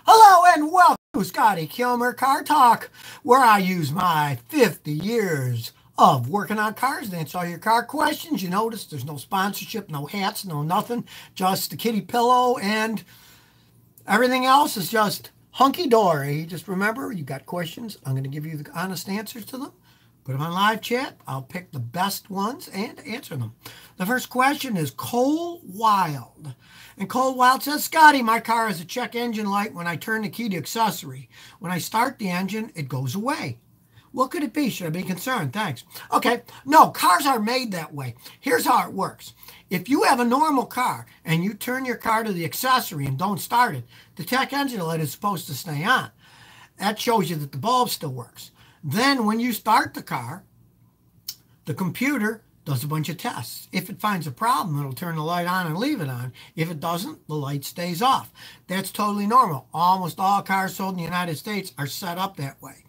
Hello and welcome to Scotty Kilmer Car Talk, where I use my 50 years of working on cars to answer all your car questions. You notice there's no sponsorship, no hats, no nothing, just the kitty pillow, and everything else is just hunky-dory. Just remember, you got questions, I'm going to give you the honest answers to them. Put them on live chat. I'll pick the best ones and answer them. The first question is Cole Wild. And Cole Wild says, Scotty, my car has a check engine light when I turn the key to accessory. When I start the engine, it goes away. What could it be? Should I be concerned? Thanks. Okay. No, cars are made that way. Here's how it works. If you have a normal car and you turn your car to the accessory and don't start it, the check engine light is supposed to stay on. That shows you that the bulb still works. Then when you start the car, the computer does a bunch of tests. If it finds a problem, it'll turn the light on and leave it on. If it doesn't, the light stays off. That's totally normal. Almost all cars sold in the United States are set up that way.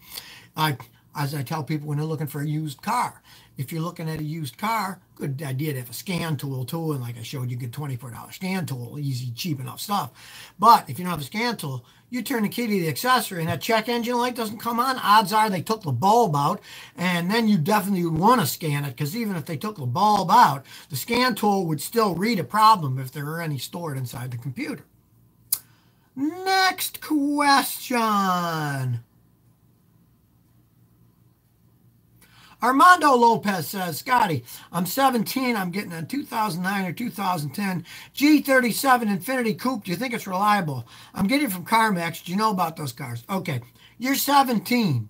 As I tell people when they're looking for a used car, if you're looking at a used car, good idea to have a scan tool too. And like I showed you, get $24 scan tool, easy, cheap enough stuff. But if you don't have a scan tool, you turn the key to the accessory and that check engine light doesn't come on, odds are they took the bulb out, and then you definitely would want to scan it, because even if they took the bulb out, the scan tool would still read a problem if there were any stored inside the computer. Next question. Armando Lopez says, Scotty, I'm 17. I'm getting a 2009 or 2010 G37 Infiniti Coupe. Do you think it's reliable? I'm getting it from CarMax. Do you know about those cars? Okay, you're 17.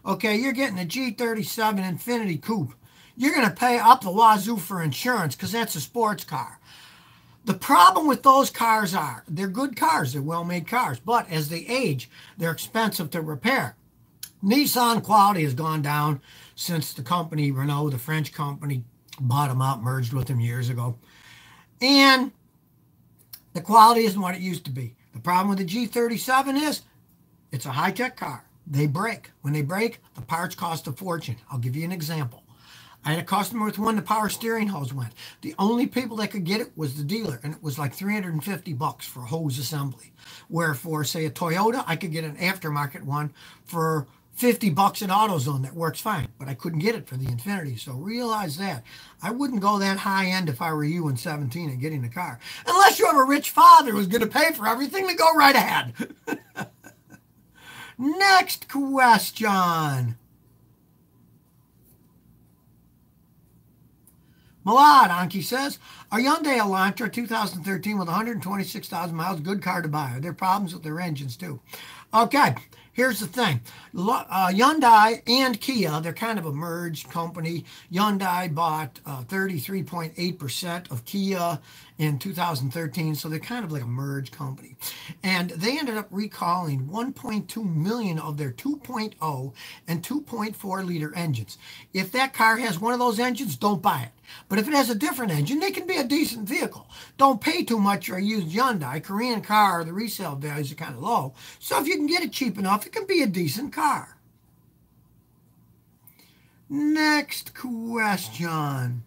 Okay, you're getting a G37 Infiniti Coupe. You're going to pay up the wazoo for insurance because that's a sports car. The problem with those cars are they're good cars. They're well-made cars. But as they age, they're expensive to repair. Nissan quality has gone down since the company, Renault, the French company, bought them out, merged with them years ago. And the quality isn't what it used to be. The problem with the G37 is it's a high-tech car. They break. When they break, the parts cost a fortune. I'll give you an example. I had a customer with one, the power steering hose went. The only people that could get it was the dealer, and it was like $350 for a hose assembly. Where for, say, a Toyota, I could get an aftermarket one for $50 at AutoZone that works fine, but I couldn't get it for the Infiniti. So realize that. I wouldn't go that high end if I were you in 17 and getting the car. Unless you have a rich father who's going to pay for everything, to go right ahead. Next question. Malad Anki says, a Hyundai Elantra 2013 with 126,000 miles, good car to buy. Are there problems with their engines too? Okay, here's the thing. Hyundai and Kia, they're kind of a merged company. Hyundai bought 33.8% of Kia in 2013, so they're kind of like a merged company. And they ended up recalling 1.2 million of their 2.0 and 2.4 liter engines. If that car has one of those engines, don't buy it. But if it has a different engine, they can be a decent vehicle. Don't pay too much for a used Hyundai. Korean car, the resale values are kind of low. So if you can get it cheap enough, it can be a decent car. Next question.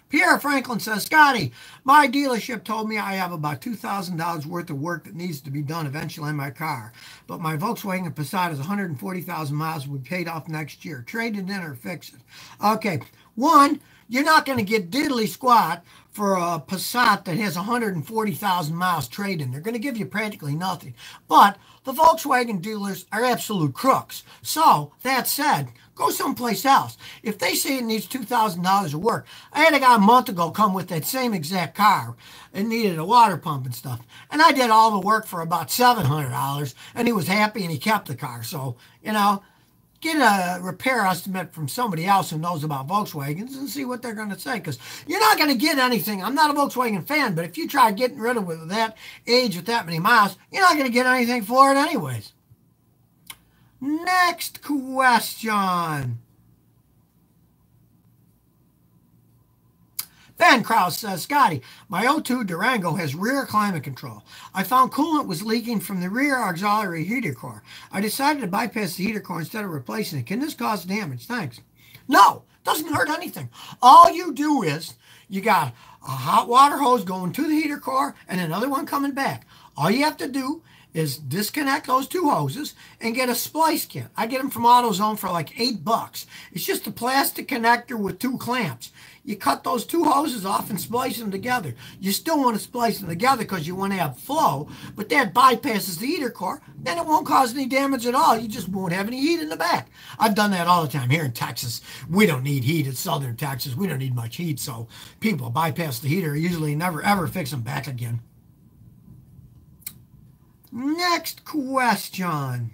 Pierre Franklin says, Scotty, my dealership told me I have about $2,000 worth of work that needs to be done eventually on my car. But my Volkswagen Passat is 140,000 miles, will be paid off next year. Trade it in or fix it. Okay, one, you're not going to get diddly squat for a Passat that has 140,000 miles trade-in. They're going to give you practically nothing. But the Volkswagen dealers are absolute crooks. So, that said, go someplace else. If they say it needs $2,000 of work, I had a guy a month ago come with that same exact car. It needed a water pump and stuff. And I did all the work for about $700, and he was happy and he kept the car. So, you know, get a repair estimate from somebody else who knows about Volkswagens and see what they're going to say, because you're not going to get anything. I'm not a Volkswagen fan, but if you try getting rid of it with that age with that many miles, you're not going to get anything for it anyways. Next question. Ben Krause says, Scotty, my 02 Durango has rear climate control. I found coolant was leaking from the rear auxiliary heater core. I decided to bypass the heater core instead of replacing it. Can this cause damage? Thanks. No, doesn't hurt anything. All you do is You got a hot water hose going to the heater core and another one coming back. All you have to do is disconnect those two hoses and get a splice kit. I get them from AutoZone for like $8. It's just a plastic connector with two clamps. You cut those two hoses off and splice them together. You still want to splice them together because you want to have flow, but that bypasses the heater core. Then it won't cause any damage at all. You just won't have any heat in the back. I've done that all the time. Here in Texas, we don't need heat. It's southern Texas. We don't need much heat, so people bypass the heater, usually never ever fix them back again. Next question.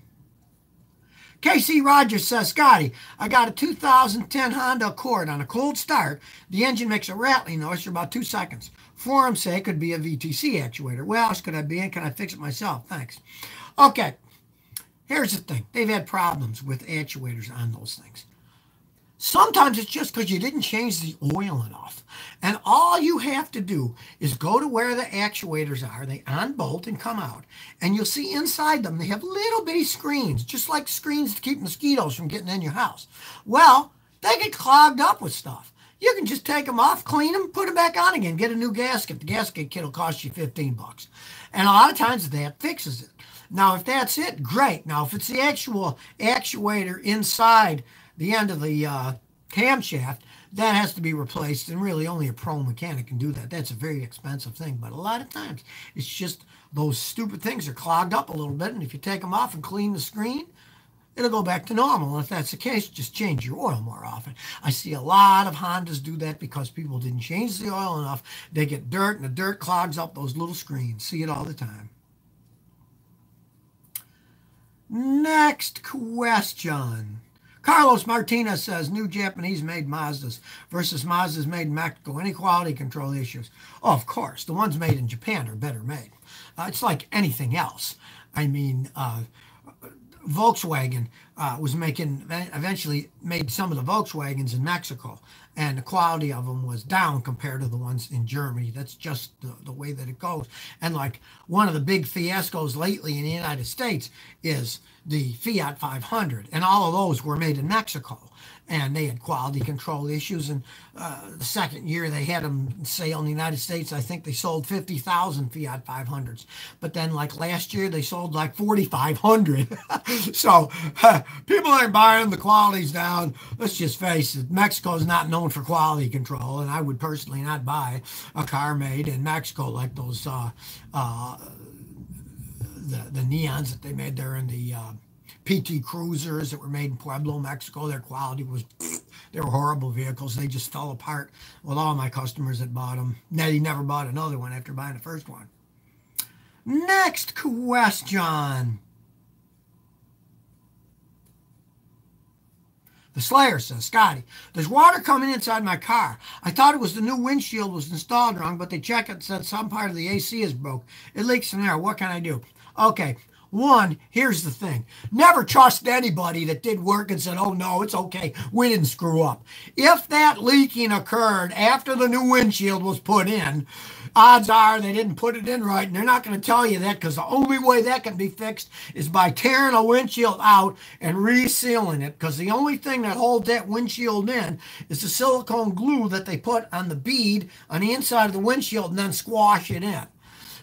KC Rogers says, Scotty, I got a 2010 Honda Accord on a cold start. The engine makes a rattling noise for about 2 seconds. Forums say it could be a VTC actuator. Where else could I be in? Can I fix it myself? Thanks. Okay, here's the thing. They've had problems with actuators on those things. Sometimes it's just because you didn't change the oil enough. And all you have to do is go to where the actuators are. They unbolt and come out. And you'll see inside them, they have little bitty screens, just like screens to keep mosquitoes from getting in your house. Well, they get clogged up with stuff. You can just take them off, clean them, put them back on again, get a new gasket. The gasket kit will cost you $15. And a lot of times that fixes it. Now, if that's it, great. Now, if it's the actual actuator inside the end of the camshaft, that has to be replaced, and really only a pro mechanic can do that. That's a very expensive thing, but a lot of times it's just those stupid things are clogged up a little bit, and if you take them off and clean the screen, it'll go back to normal. And if that's the case, just change your oil more often. I see a lot of Hondas do that because people didn't change the oil enough. They get dirt, and the dirt clogs up those little screens. See it all the time. Next question. Carlos Martinez says, new Japanese-made Mazdas versus Mazdas made in Mexico. Any quality control issues? Oh, of course. The ones made in Japan are better made. It's like anything else. I mean, Volkswagen eventually made some of the Volkswagens in Mexico, and the quality of them was down compared to the ones in Germany. That's just the way that it goes. And like one of the big fiascos lately in the United States is the Fiat 500, and all of those were made in Mexico, and they had quality control issues. And the second year they had them sale in the United States, I think they sold 50,000 Fiat 500s. But then like last year they sold like 4,500. So people aren't buying, the quality's down. Let's just face it, Mexico is not known for quality control, and I would personally not buy a car made in Mexico like those the neons that they made there in the PT Cruisers that were made in Pueblo, Mexico. Their quality was, they were horrible vehicles. They just fell apart with all my customers that bought them. They never bought another one after buying the first one. Next question. The Slayer says, Scotty, there's water coming inside my car. I thought it was the new windshield was installed wrong, but they checked it and said some part of the AC is broke. It leaks in there. What can I do? Okay, one, here's the thing. Never trust anybody that did work and said, oh, no, it's okay, we didn't screw up. If that leaking occurred after the new windshield was put in, odds are they didn't put it in right, and they're not going to tell you that, because the only way that can be fixed is by tearing a windshield out and resealing it, because the only thing that holds that windshield in is the silicone glue that they put on the bead on the inside of the windshield and then squash it in.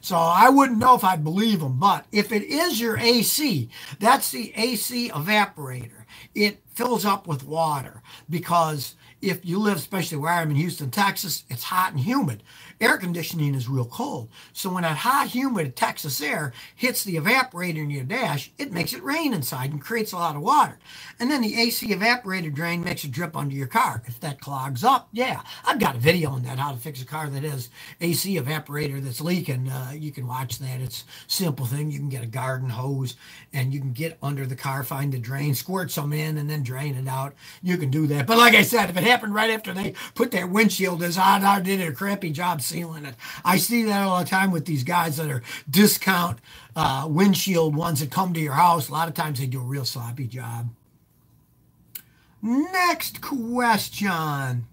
So I wouldn't know if I'd believe them, but if it is your AC, that's the AC evaporator. It fills up with water, because if you live, especially where I'm in Houston, Texas, it's hot and humid. Air conditioning is real cold. So when that hot, humid Texas air hits the evaporator in your dash, it makes it rain inside and creates a lot of water. And then the AC evaporator drain makes it drip under your car. If that clogs up, yeah. I've got a video on that, how to fix a car that has AC evaporator that's leaking. You can watch that. It's a simple thing. You can get a garden hose and you can get under the car, find the drain, squirt some in, and then drain it out. You can do that. But like I said, if it happened right after they put that windshield in, I did a crappy job sealing it. I see that all the time with these guys that are discount windshield ones that come to your house. A lot of times they do a real sloppy job. Next question.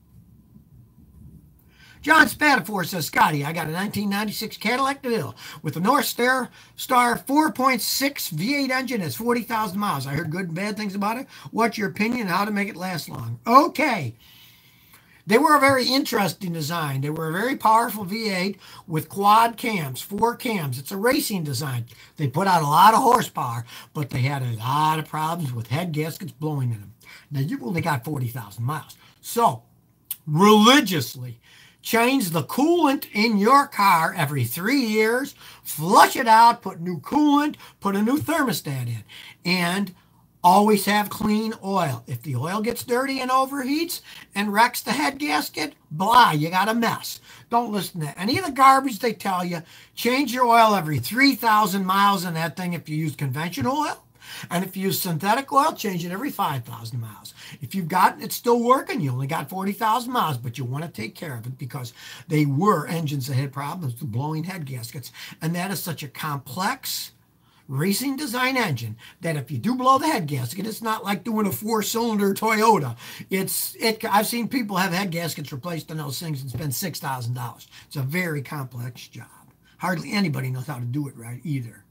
John Spatafor says, Scotty, I got a 1996 Cadillac DeVille with a North Star 4.6 V8 engine. It's 40,000 miles. I heard good and bad things about it. What's your opinion on how to make it last long? Okay. They were a very interesting design. They were a very powerful V8 with quad cams, 4 cams. It's a racing design. They put out a lot of horsepower, but they had a lot of problems with head gaskets blowing in them. Now, you've only got 40,000 miles. So, religiously, change the coolant in your car every 3 years, flush it out, put new coolant, put a new thermostat in, and always have clean oil. If the oil gets dirty and overheats and wrecks the head gasket, blah, you got a mess. Don't listen to any of the garbage they tell you. Change your oil every 3,000 miles in that thing if you use conventional oil. And if you use synthetic oil, change it every 5,000 miles. If you've got it still working, you only got 40,000 miles, but you want to take care of it because they were engines that had problems with blowing head gaskets. And that is such a complex racing design engine that if you do blow the head gasket, it's not like doing a 4-cylinder Toyota. I've seen people have head gaskets replaced on those things and spend $6,000. It's a very complex job. Hardly anybody knows how to do it right either.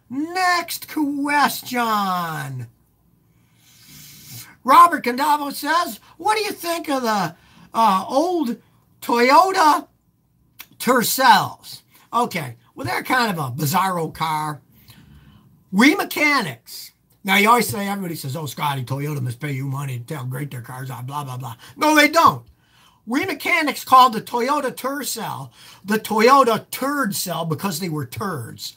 Next question. Robert Condavo says, what do you think of the old Toyota Tercels? Okay. Well, they're kind of a bizarro car. We mechanics. Now, you always say, everybody says, oh, Scotty, Toyota must pay you money to tell how great their cars are, blah, blah, blah. No, they don't. We mechanics called the Toyota Tercel the Toyota Tercel because they were turds.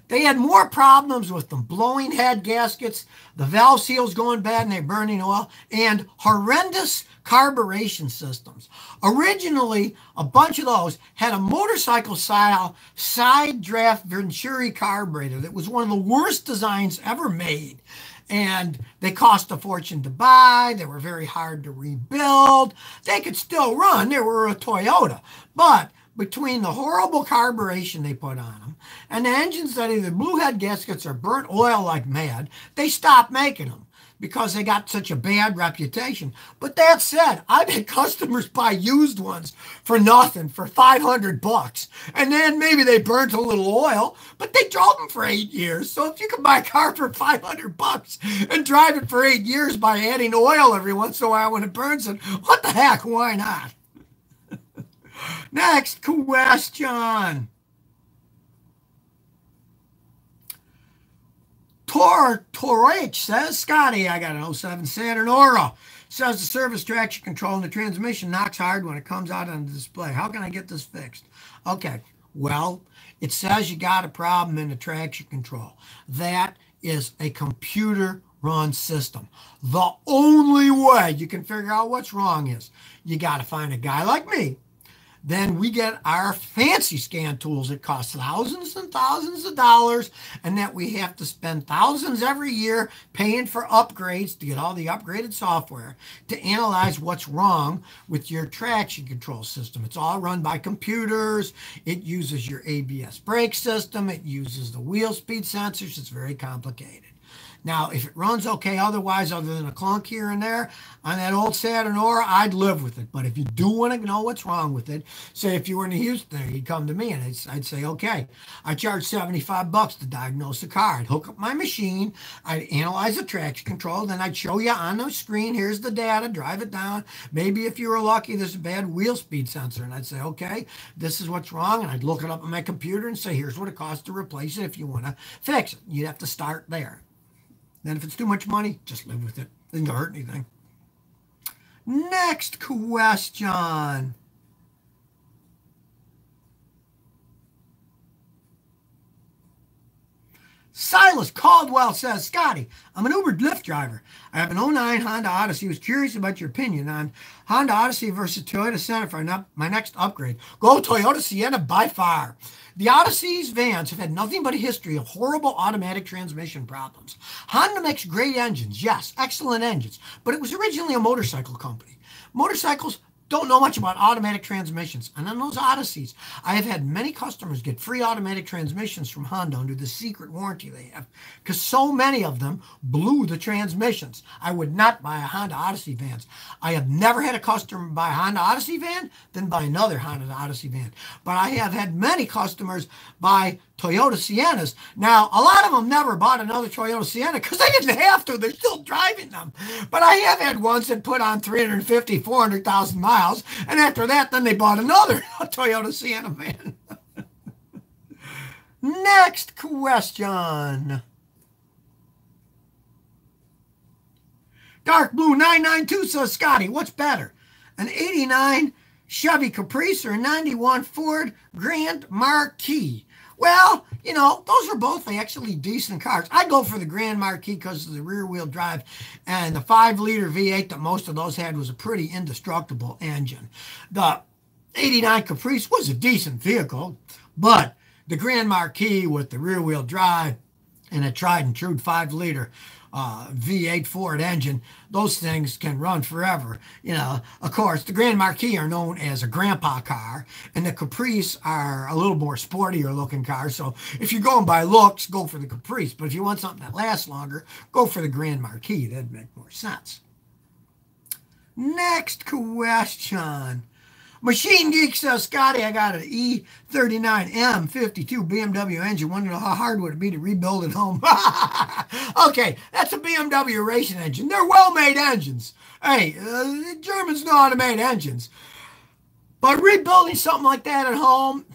They had more problems with them blowing head gaskets, the valve seals going bad and they're burning oil, and horrendous carburation systems. Originally, a bunch of those had a motorcycle-style side draft Venturi carburetor that was one of the worst designs ever made. And they cost a fortune to buy. They were very hard to rebuild. They could still run. They were a Toyota. But between the horrible carburation they put on them and the engines that either blew head gaskets or burnt oil like mad, they stopped making them because they got such a bad reputation. But that said, I've had customers buy used ones for nothing, for $500. And then maybe they burnt a little oil, but they drove them for 8 years. So if you can buy a car for $500 and drive it for 8 years by adding oil every once in a while when it burns it, what the heck, why not? Next question. Torich says, Scotty, I got an '07 Saturn Aura. Says the service traction control and the transmission knocks hard when it comes out on the display. How can I get this fixed? Okay, well, it says you got a problem in the traction control. That is a computer run system. The only way you can figure out what's wrong is you got to find a guy like me. Then we get our fancy scan tools that cost thousands and thousands of dollars and that we have to spend thousands every year paying for upgrades to get all the upgraded software to analyze what's wrong with your traction control system. It's all run by computers. It uses your ABS brake system. It uses the wheel speed sensors. It's very complicated. Now, if it runs okay otherwise, other than a clunk here and there, on that old Saturn Aura, I'd live with it. But if you do want to know what's wrong with it, say if you were in Houston, you'd come to me and I'd say, okay, I charge $75 to diagnose the car. I'd hook up my machine, I'd analyze the traction control, then I'd show you on the screen, here's the data, drive it down. Maybe if you were lucky, there's a bad wheel speed sensor. And I'd say, okay, this is what's wrong. And I'd look it up on my computer and say, here's what it costs to replace it if you want to fix it. You'd have to start there. Then if it's too much money, just live with it. It doesn't hurt anything. Next question. Silas Caldwell says, Scotty, I'm an Uber Lyft driver. I have an '09 Honda Odyssey. I was curious about your opinion on Honda Odyssey versus Toyota Sienna for my next upgrade. Go Toyota Sienna by far. The Odyssey's vans have had nothing but a history of horrible automatic transmission problems. Honda makes great engines, yes, excellent engines, but it was originally a motorcycle company. Motorcycles don't know much about automatic transmissions. And on those Odysseys, I have had many customers get free automatic transmissions from Honda under the secret warranty they have, because so many of them blew the transmissions. I would not buy a Honda Odyssey van. I have never had a customer buy a Honda Odyssey van, then buy another Honda Odyssey van. But I have had many customers buy Toyota Siennas. Now, a lot of them never bought another Toyota Sienna because they didn't have to. They're still driving them. But I have had ones that put on 350, 400,000 miles. And after that, then they bought another Toyota Sienna van. Next question. Dark Blue 992 says, Scotty, what's better? An 89 Chevy Caprice or a 91 Ford Grand Marquis? Well, you know, those are both actually decent cars. I go for the Grand Marquis because of the rear-wheel drive, and the 5-liter V8 that most of those had was a pretty indestructible engine. The 89 Caprice was a decent vehicle, but the Grand Marquis with the rear-wheel drive and a tried-and-true 5-liter V8 Ford engine, those things can run forever. You know, of course, the Grand Marquis are known as a grandpa car, and the Caprice are a little more sportier looking cars. So if you're going by looks, go for the Caprice. But if you want something that lasts longer, go for the Grand Marquis. That'd make more sense. Next question. Machine Geek says, Scotty, I got an E39 M52 BMW engine. Wonder how hard would it be to rebuild at home? Okay, that's a BMW racing engine. They're well-made engines. Hey, the Germans know how to make engines. But rebuilding something like that at home,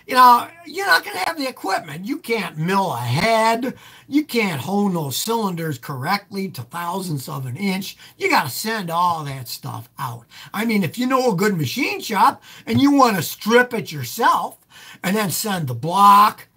you know, you're not going to have the equipment. You can't mill a head. You can't hone those cylinders correctly to thousandths of an inch. You got to send all that stuff out. I mean, if you know a good machine shop and you want to strip it yourself and then send the block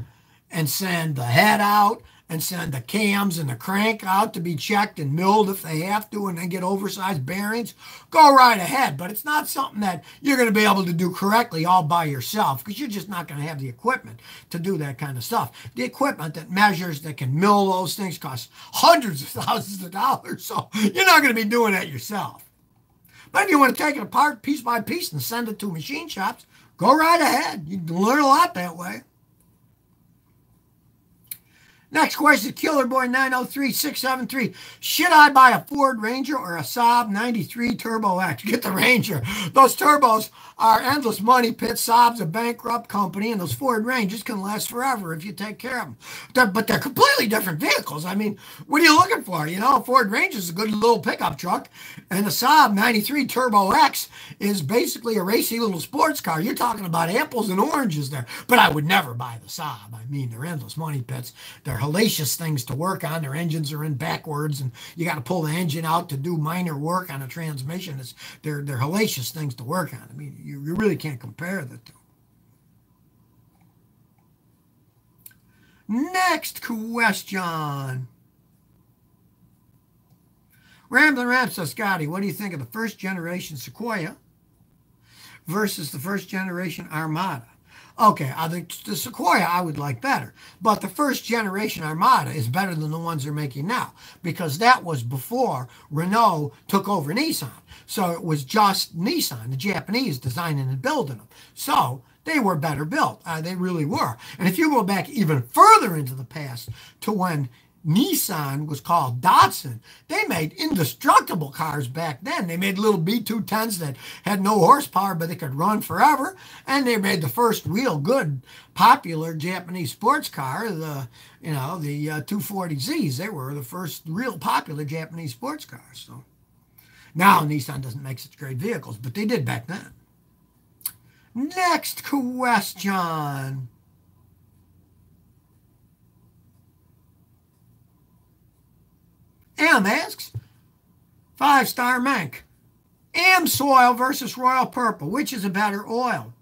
and send the head out and send the cams and the crank out to be checked and milled if they have to, and then get oversized bearings, go right ahead. But it's not something that you're going to be able to do correctly all by yourself, because you're just not going to have the equipment to do that kind of stuff. The equipment that measures, that can mill those things, costs hundreds of thousands of dollars, so you're not going to be doing that yourself. But if you want to take it apart piece by piece and send it to machine shops, go right ahead. You can learn a lot that way. Next question, Killer Boy 903673. Should I buy a Ford Ranger or a Saab 93 Turbo X? Get the Ranger. Those turbos are endless money pits. Saab's a bankrupt company, and those Ford Rangers can last forever if you take care of them. But they're completely different vehicles. I mean, what are you looking for? You know, a Ford Ranger is a good little pickup truck, and the Saab 93 Turbo X is basically a racy little sports car. You're talking about apples and oranges there. But I would never buy the Saab. I mean, they're endless money pits. They're hellacious things to work on. Their engines are in backwards, and you got to pull the engine out to do minor work on a transmission. They're hellacious things to work on. I mean, you really can't compare the two. Next question. Ramblin' Ram says, Scotty, what do you think of the first generation Sequoia versus the first generation Armada? Okay, I think the Sequoia I would like better, but the first generation Armada is better than the ones they're making now, because that was before Renault took over Nissan. So it was just Nissan, the Japanese, designing and building them. So they were better built. They really were. And if you go back even further into the past to when Nissan was called Datsun, they made indestructible cars back then. They made little B210s that had no horsepower, but they could run forever. And they made the first real good, popular Japanese sports car, the 240Zs. They were the first real popular Japanese sports cars. So now Nissan doesn't make such great vehicles, but they did back then. Next question. Am asks, 5-star Mank, Amsoil versus Royal Purple, which is a better oil?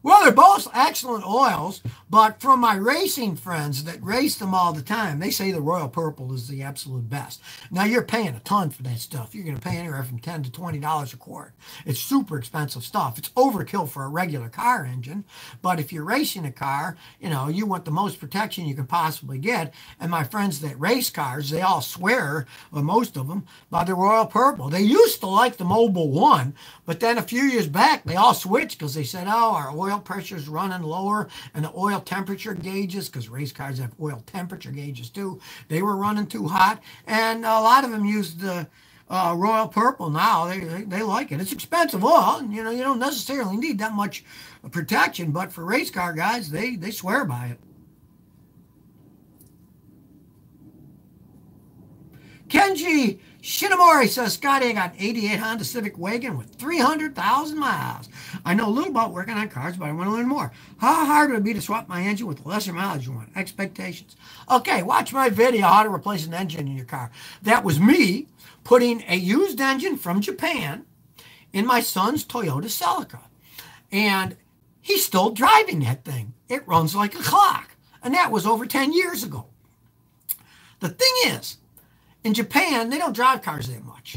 Well, they're both excellent oils, but from my racing friends that race them all the time, they say the Royal Purple is the absolute best. Now, you're paying a ton for that stuff. You're going to pay anywhere from $10 to $20 a quart. It's super expensive stuff. It's overkill for a regular car engine, but if you're racing a car, you know, you want the most protection you can possibly get. And my friends that race cars, they all swear, well, most of them, by the Royal Purple. They used to like the Mobil 1, but then a few years back, they all switched because they said, oh, our oil pressure's running lower, and the oil temperature gauges, because race cars have oil temperature gauges too, they were running too hot, and a lot of them used the royal purple now. They like it. It's expensive oil, and you don't necessarily need that much protection, but for race car guys, they swear by it. Kenji Shinamori says, Scotty, I got an 88 Honda Civic wagon with 300,000 miles. I know a little about working on cars, but I want to learn more. How hard would it be to swap my engine with lesser mileage you want? Expectations. Okay, watch my video, how to replace an engine in your car. That was me putting a used engine from Japan in my son's Toyota Celica. And he's still driving that thing. It runs like a clock. And that was over 10 years ago. The thing is, in Japan, they don't drive cars that much.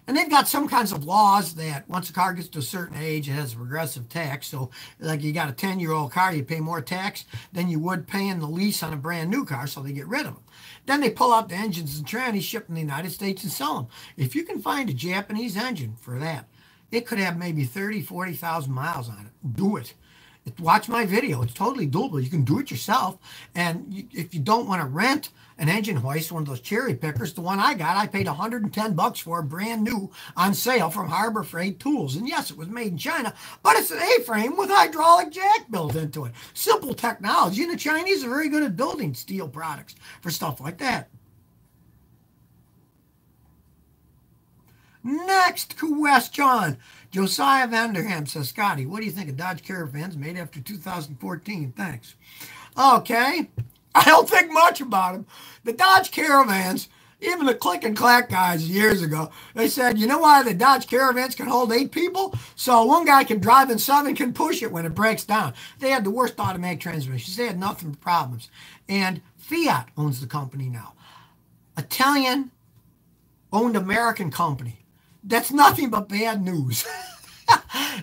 And they've got some kinds of laws that once a car gets to a certain age, it has a regressive tax. So, like you got a 10-year-old car, you pay more tax than you would paying the lease on a brand new car, so they get rid of them. Then they pull out the engines and trannies, ship them to the United States and sell them. If you can find a Japanese engine for that, it could have maybe 30, 40,000 miles on it. Do it. Watch my video. It's totally doable. You can do it yourself. And if you don't want to rent an engine hoist, one of those cherry pickers, the one I got, I paid $110 for, brand new, on sale from Harbor Freight Tools. And yes, it was made in China, but it's an A-frame with hydraulic jack built into it. Simple technology, and the Chinese are very good at building steel products for stuff like that. Next question. Josiah Vanderham says, Scotty, what do you think of Dodge Caravans made after 2014? Thanks. Okay. I don't think much about them. The Dodge Caravans, even the click and clack guys years ago, they said, you know why the Dodge Caravans can hold 8 people? So one guy can drive and 7 can push it when it breaks down. They had the worst automatic transmissions. They had nothing but problems. And Fiat owns the company now. Italian-owned American company. That's nothing but bad news.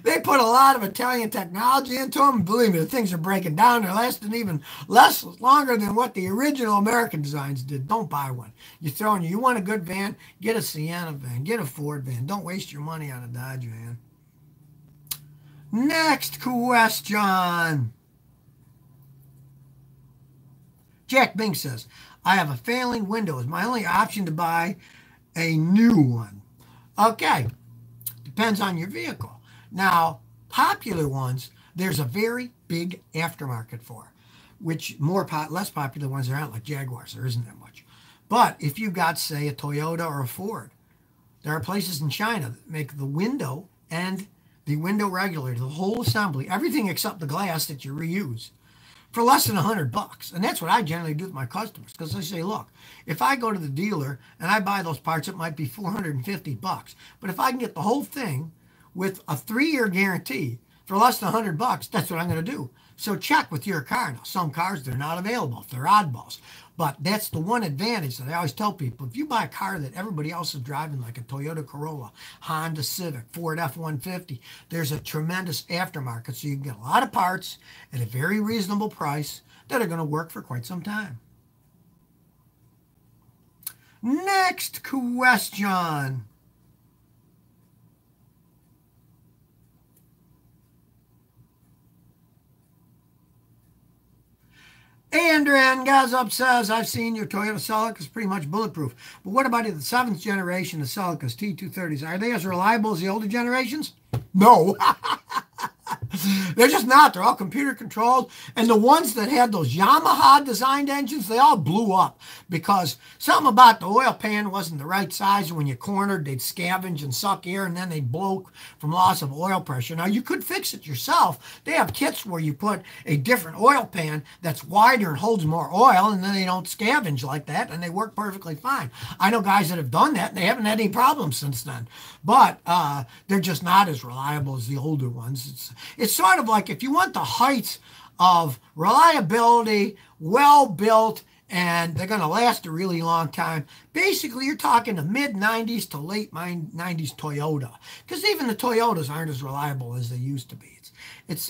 They put a lot of Italian technology into them. Believe me, the things are breaking down. They're lasting even longer than what the original American designs did. Don't buy one. You want a good van? Get a Sienna van. Get a Ford van. Don't waste your money on a Dodge van. Next question. Jack Bing says, I have a failing window. Is my only option to buy a new one? Okay. Depends on your vehicle. Now, popular ones, there's a very big aftermarket for, which less popular ones there aren't, like Jaguars. There isn't that much. But if you've got, say, a Toyota or a Ford, there are places in China that make the window and the window regulator, the whole assembly, everything except the glass that you reuse, for less than $100. And that's what I generally do with my customers, because I say, look, if I go to the dealer and I buy those parts, it might be $450. But if I can get the whole thing with a 3-year guarantee for less than $100, that's what I'm going to do. So check with your car. Now, some cars, they're not available. They're oddballs. But that's the one advantage that I always tell people. If you buy a car that everybody else is driving, like a Toyota Corolla, Honda Civic, Ford F-150, there's a tremendous aftermarket. So you can get a lot of parts at a very reasonable price that are going to work for quite some time. Next question. Andran Gazup says, I've seen your Toyota Celica is pretty much bulletproof. But what about the 7th generation of Celicas, T230s? Are they as reliable as the older generations? No. They're just not. They're all computer controlled. And the ones that had those Yamaha designed engines, they all blew up because something about the oil pan wasn't the right size. And when you cornered, they'd scavenge and suck air, and then they'd blow from loss of oil pressure. Now, you could fix it yourself. They have kits where you put a different oil pan that's wider and holds more oil, and then they don't scavenge like that, and they work perfectly fine. I know guys that have done that, and they haven't had any problems since then. But they're just not as reliable as the older ones. It's sort of like if you want the height of reliability, well-built, and they're going to last a really long time, basically you're talking the mid-90s to late 90s Toyota. Because even the Toyotas aren't as reliable as they used to be.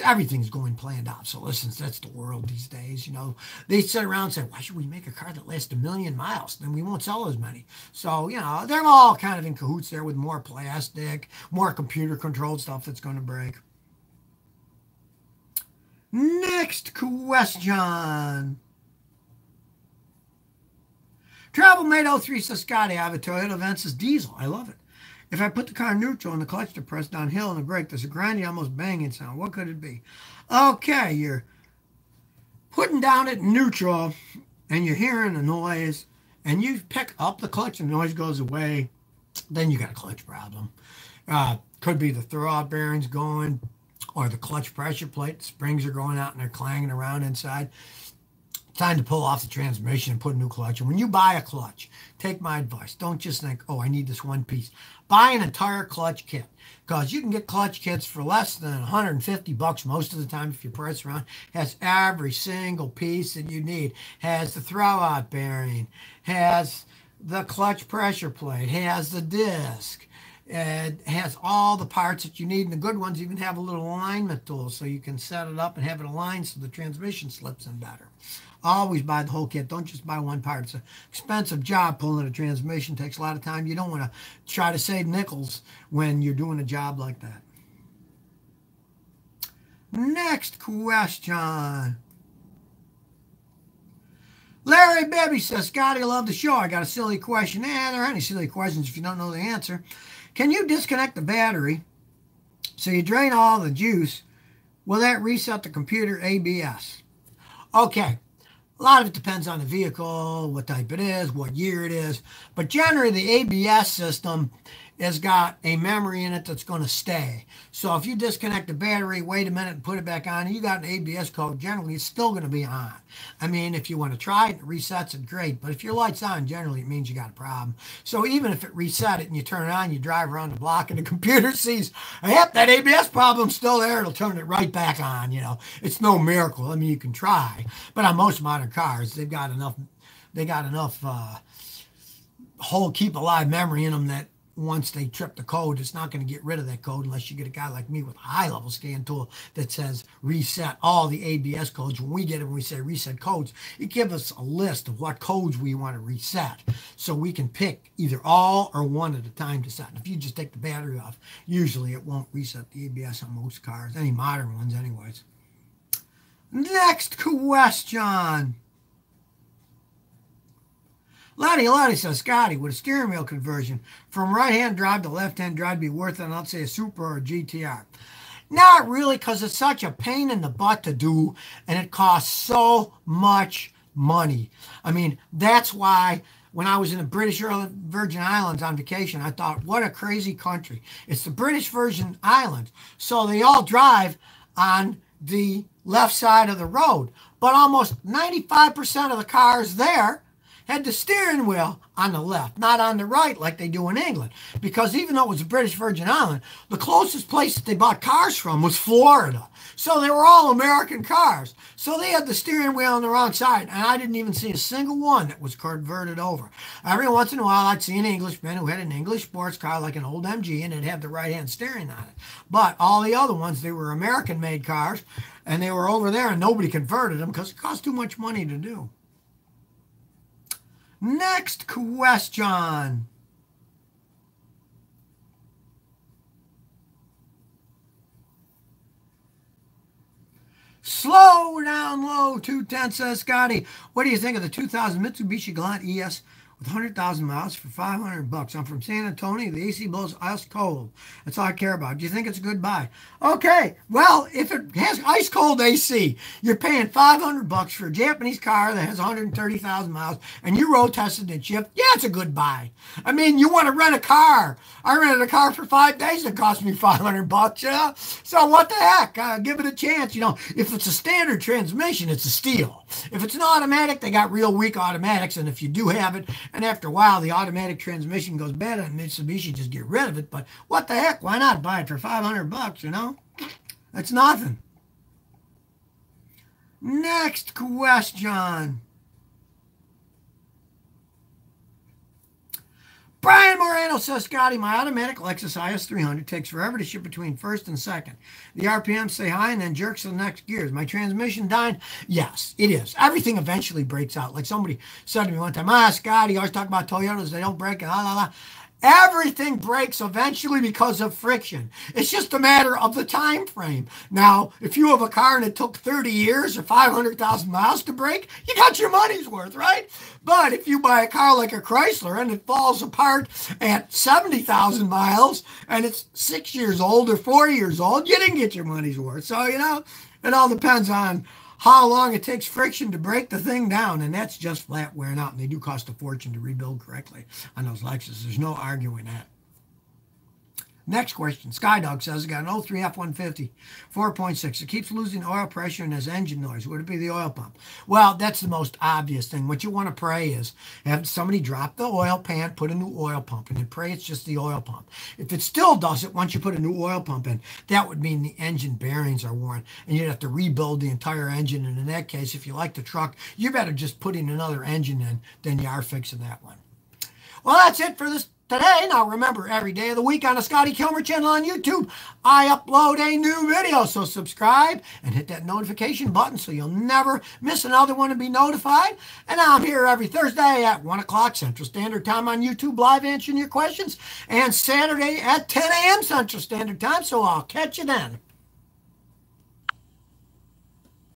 Everything's going planned obsolescence. That's the world these days. You know, they sit around and say, why should we make a car that lasts 1 million miles? Then we won't sell as many. So, you know, they're all kind of in cahoots there with more plastic, more computer-controlled stuff that's going to break. Next question. Travel Mate 03 says, Scotty, I have a Toyota Ventus diesel. I love it. If I put the car in neutral and the clutch to press downhill and the brake, there's a grinding, almost banging sound. What could it be? Okay, you're putting down at neutral and you're hearing a noise and you pick up the clutch and the noise goes away, then you got a clutch problem. Could be the throwout bearings going or the clutch pressure plate. The springs are going out and they're clanging around inside. Time to pull off the transmission and put a new clutch. And when you buy a clutch, take my advice. Don't just think, oh, I need this one piece. Buy an entire clutch kit, because you can get clutch kits for less than 150 bucks most of the time if you price around. Has every single piece that you need. Has the throwout bearing. Has the clutch pressure plate. Has the disc. It has all the parts that you need, and the good ones even have a little alignment tool so you can set it up and have it aligned so the transmission slips in better. Always buy the whole kit. Don't just buy one part. It's an expensive job. Pulling a transmission takes a lot of time. You don't want to try to save nickels when you're doing a job like that. Next question. Larry Bibby says, Scotty, I love the show. I got a silly question. There aren't any silly questions if you don't know the answer. Can you disconnect the battery so you drain all the juice? Will that reset the computer ABS? Okay. A lot of it depends on the vehicle, what type it is, what year it is. But generally, the ABS system has got a memory in it that's going to stay. So if you disconnect the battery, wait a minute and put it back on, and you got an ABS code, generally it's still going to be on. I mean, if you want to try it, it resets it, great. But if your light's on, generally it means you got a problem. So even if it reset it and you turn it on, you drive around the block and the computer sees, yep, that ABS problem's still there, it'll turn it right back on, you know. It's no miracle. I mean, you can try. But on most modern cars, they've got enough whole keep alive memory in them that once they trip the code, it's not going to get rid of that code unless you get a guy like me with a high-level scan tool that says reset all the ABS codes. When we get it, when we say reset codes, it gives us a list of what codes we want to reset. So we can pick either all or one at a time to set. And if you just take the battery off, usually it won't reset the ABS on most cars, any modern ones anyways. Next question. Lottie says, Scotty, would a steering wheel conversion from right-hand drive to left-hand drive be worth it on, let's say, a Supra or a GTR? Not really, because it's such a pain in the butt to do, and it costs so much money. I mean, that's why when I was in the British Virgin Islands on vacation, I thought, what a crazy country. It's the British Virgin Islands, so they all drive on the left side of the road. But almost 95% of the cars there had the steering wheel on the left, not on the right like they do in England. Because even though it was a British Virgin Island, the closest place that they bought cars from was Florida. So they were all American cars. So they had the steering wheel on the wrong side, and I didn't even see a single one that was converted over. Every once in a while, I'd see an Englishman who had an English sports car like an old MG, and it had the right-hand steering on it. But all the other ones, they were American-made cars, and they were over there, and nobody converted them because it cost too much money to do. Next question. Slow down low, 210 says, Scotty, what do you think of the 2000 Mitsubishi Galant ES with 100,000 miles for $500? I'm from San Antonio. The AC blows ice cold. That's all I care about. Do you think it's a good buy? Okay, well, if it has ice cold AC, you're paying $500 for a Japanese car that has 130,000 miles, and you road tested and shipped. Yeah, it's a good buy. I mean, you want to rent a car. I rented a car for 5 days. It cost me $500, you know? So what the heck? Give it a chance. You know, if it's a standard transmission, it's a steal. If it's an automatic, they got real weak automatics, and if you do have it, and after a while, the automatic transmission goes bad, and Mitsubishi just get rid of it. But what the heck? Why not buy it for $500, you know? That's nothing. Next question. Brian Moreno says, Scotty, my automatic Lexus IS 300 takes forever to ship between first and second. The RPMs stay high and then jerks to the next gears. My transmission dying? Yes, it is. Everything eventually breaks out. Like somebody said to me one time, Scotty, you always talk about Toyotas, they don't break, la, la, la. Everything breaks eventually because of friction. It's just a matter of the time frame. Now, if you have a car and it took 30 years or 500,000 miles to break, you got your money's worth, right? But if you buy a car like a Chrysler and it falls apart at 70,000 miles and it's 6 years old or 4 years old, you didn't get your money's worth. So, it all depends on how long it takes friction to break the thing down, and that's just flat wearing out, and they do cost a fortune to rebuild correctly on those Lexus. There's no arguing that. Next question. Skydog says, got an 03 F-150, 4.6. It keeps losing oil pressure and has engine noise. Would it be the oil pump? Well, that's the most obvious thing. What you want to pray is have somebody drop the oil pan, put a new oil pump in, and pray it's just the oil pump. If it still does it once you put a new oil pump in, that would mean the engine bearings are worn, and you'd have to rebuild the entire engine. And in that case, if you like the truck, you better just put in another engine in than you are fixing that one. Well, that's it for this today. Now remember, every day of the week on the Scotty Kilmer channel on YouTube, I upload a new video. So subscribe and hit that notification button so you'll never miss another one and be notified. And I'm here every Thursday at 1 o'clock Central Standard Time on YouTube Live answering your questions, and Saturday at 10 a.m. Central Standard Time. So I'll catch you then.